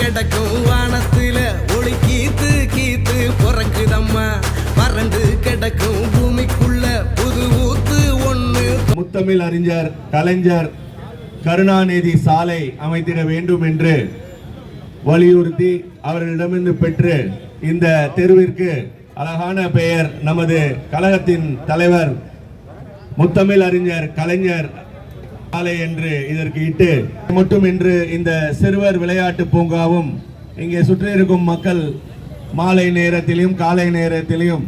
கிடக்கும் வானத்துல ஒளி கீத்து கீத்து பிறக்குதம்மா வறண்டு கிடக்கும் பூமிக்குள்ள புது ஊத்து ஒண்ணு. முத்தமிழ் அறிஞர் கலைஞர் கருணாநிதி சாலை அமைத்திட வேண்டும் என்று வலியுறுத்தி அவர்களிடமிருந்து பெற்று இந்த தெருவிற்கு அழகான பெயர் நமது கழகத்தின் தலைவர் முத்தமிழ் அறிஞர் கலைஞர் சாலை என்று இதற்கு இட்டு மட்டும் இன்று இந்த சிறுவர் விளையாட்டு பூங்காவும் இங்கே சுற்றி இருக்கும் மக்கள் மாலை நேரத்திலும் காலை நேரத்திலும்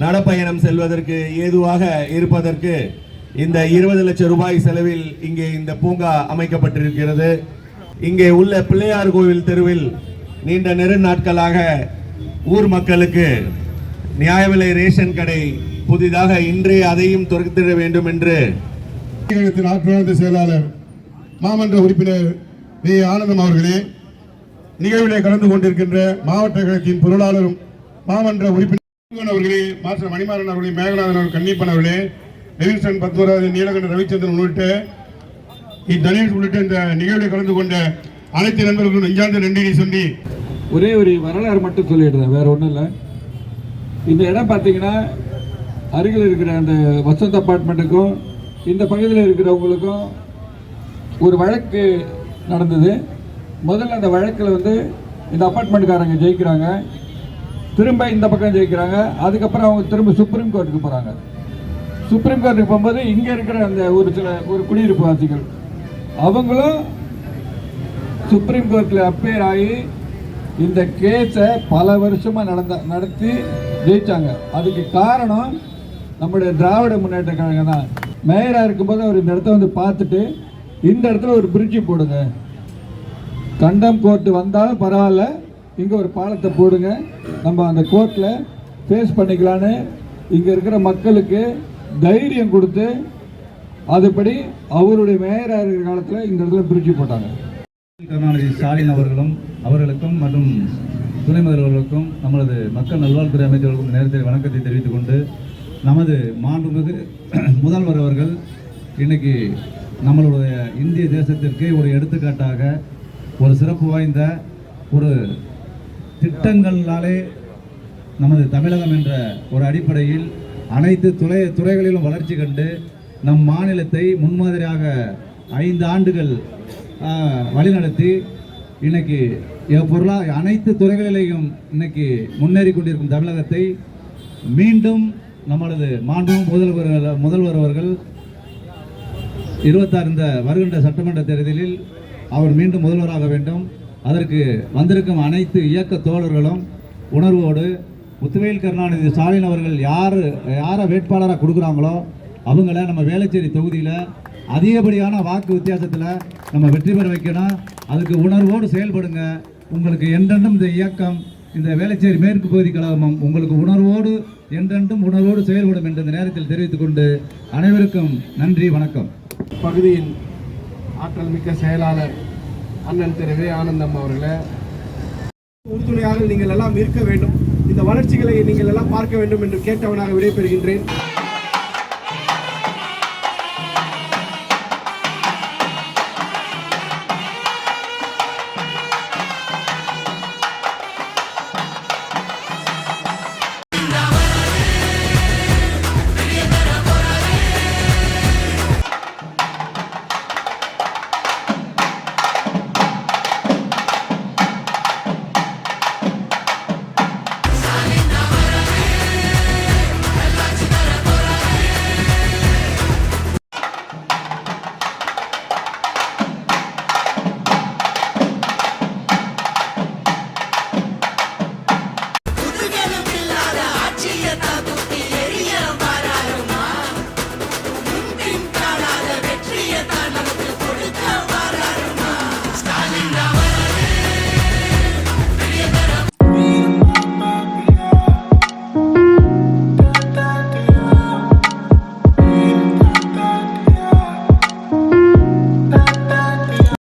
நடப்பயணம் செல்வதற்கு ஏதுவாக இருப்பதற்கு இந்த 20 லட்சம் ரூபாய் செலவில் இங்கே இந்த பூங்கா அமைக்கப்பட்டிருக்கிறது. இங்கே உள்ள பிள்ளையார் கோவில் தெருவில் நீண்ட நெடுநாட்களாக ஊர் மக்களுக்கு நியாய விலை ரேஷன் கடை புதிதாக இன்றே அதையும் திறந்திட வேண்டும் என்று ஆட்சியாளர் செயலாளர் மாமன்ற உறுப்பினர் வி ஆனந்தம் அவர்களே, நிகழ்விலே கலந்து கொண்டிருக்கின்ற மாவட்ட கழகத்தின் பொருளாளரும் மாமன்ற உறுப்பினர் அவர்களே, மாஸ்டர் மணிமாறன் அவர்களே, மேகநாதன் அவர்கள், கன்னிப்பன் அவர்களே, நெவில்சன் பத்மராஜன், நீலகண்ட ரவிச்சந்திரன் உள்ளிட்ட தனேஷ் உள்ளிட்ட இந்த நிகழ்வில் கலந்து கொண்ட அனைத்து நண்பர்களும் நெஞ்சார்ந்த நன்றியை சொல்லி ஒரே ஒரு வரலாறு மட்டும் சொல்லிடுறேன், வேற ஒன்றும் இல்லை. இந்த இடம் பார்த்தீங்கன்னா அருகில் இருக்கிற அந்த வசந்த் அப்பார்ட்மெண்ட்டுக்கும் இந்த பகுதியில் இருக்கிறவங்களுக்கும் ஒரு வழக்கு நடந்தது. முதல்ல அந்த வழக்கில் இந்த அப்பார்ட்மெண்ட்காரங்க ஜெயிக்கிறாங்க, திரும்ப இந்த பக்கம் ஜெயிக்கிறாங்க. அதுக்கப்புறம் அவங்க திரும்ப சுப்ரீம் கோர்ட்டுக்கு போகிறாங்க. சுப்ரீம் கோர்ட்டுக்கு போகும்போது இங்கே இருக்கிற அந்த ஒரு குடியிருப்பு வாசிகள் அவங்களும் சுப்ரீம் கோர்ட்டில் அப்பேர் ஆகி இந்த கேஸை பல வருஷமாக நடத்தி ஜெயித்தாங்க. அதுக்கு காரணம் நம்முடைய திராவிட முன்னேற்ற கழகம் தான். மேயராக இருக்கும்போது அவர் இந்த இடத்த பார்த்துட்டு இந்த இடத்துல ஒரு பிரிட்ஜு போடுங்க, கண்டம் கோர்ட்டு வந்தாலும் பரவாயில்ல, இங்கே ஒரு பாலத்தை போடுங்க, நம்ம அந்த கோர்ட்டில் ஃபேஸ் பண்ணிக்கலான்னு இங்கே இருக்கிற மக்களுக்கு தைரியம் கொடுத்து அதுபடி அவருடைய மேயராக இருக்கிற காலத்தில் இந்த இடத்துல பிரிட்ஜு போட்டாங்க. கருணாநிதி ஸ்டாலின் அவர்களுக்கும் மற்றும் துணை முதல்வர்களுக்கும் நமது மக்கள் நல்வாழ்வுத்துறை அமைச்சர்களுக்கும் நேரத்தில் வணக்கத்தை தெரிவித்துக் கொண்டு, நமது மாண்புமிகு முதல்வர் அவர்கள் இன்னைக்கு நம்மளுடைய இந்திய தேசத்திற்கு ஒரு எடுத்துக்காட்டாக ஒரு சிறப்பு வாய்ந்த ஒரு திட்டங்களாலே நமது தமிழகம் என்ற ஒரு அடிப்படையில் அனைத்து துறைகளிலும் வளர்ச்சி கண்டு நம் மாநிலத்தை முன்மாதிரியாக 5 ஆண்டுகள் வழிநடத்தி இன்னைக்கு அனைத்து துறைகளிலேயும் இன்னைக்கு முன்னேறி கொண்டிருக்கும் தமிழகத்தை மீண்டும் நம்மளது முதல்வர் அவர்கள் 26 இந்த வருகின்ற சட்டமன்ற தேர்தலில் அவர் மீண்டும் முதல்வராக வேண்டும். அதற்கு வந்திருக்கும் அனைத்து இயக்க தோழர்களும் உணர்வோடு முத்துவேல் கருணாநிதி ஸ்டாலின் அவர்கள் யாரை வேட்பாளராக கொடுக்குறாங்களோ அவங்கள நம்ம வேளச்சேரி தொகுதியில் அதிகப்படியான வாக்கு வித்தியாசத்தில் நம்ம வெற்றி பெற வைக்கணும். அதுக்கு உணர்வோடு செயல்படுங்க. உங்களுக்கு என்றென்றும் இந்த இயக்கம், இந்த வேளச்சேரி மேற்கு பகுதி கழகமும் உங்களுக்கு என்றென்றும் உணர்வோடு செயல்படும் என்று இந்த நேரத்தில் தெரிவித்துக் கொண்டு அனைவருக்கும் நன்றி, வணக்கம். பகுதியின் ஆற்றல் மிக்க செயலாளர் அண்ணன் திரு வே ஆனந்தம் அவர்களே, உறுதுணையாக நீங்கள் எல்லாம் இருக்க வேண்டும், இந்த வளர்ச்சிகளை நீங்கள் எல்லாம் பார்க்க வேண்டும் என்று கேட்டவனாக விடைபெறுகின்றேன்.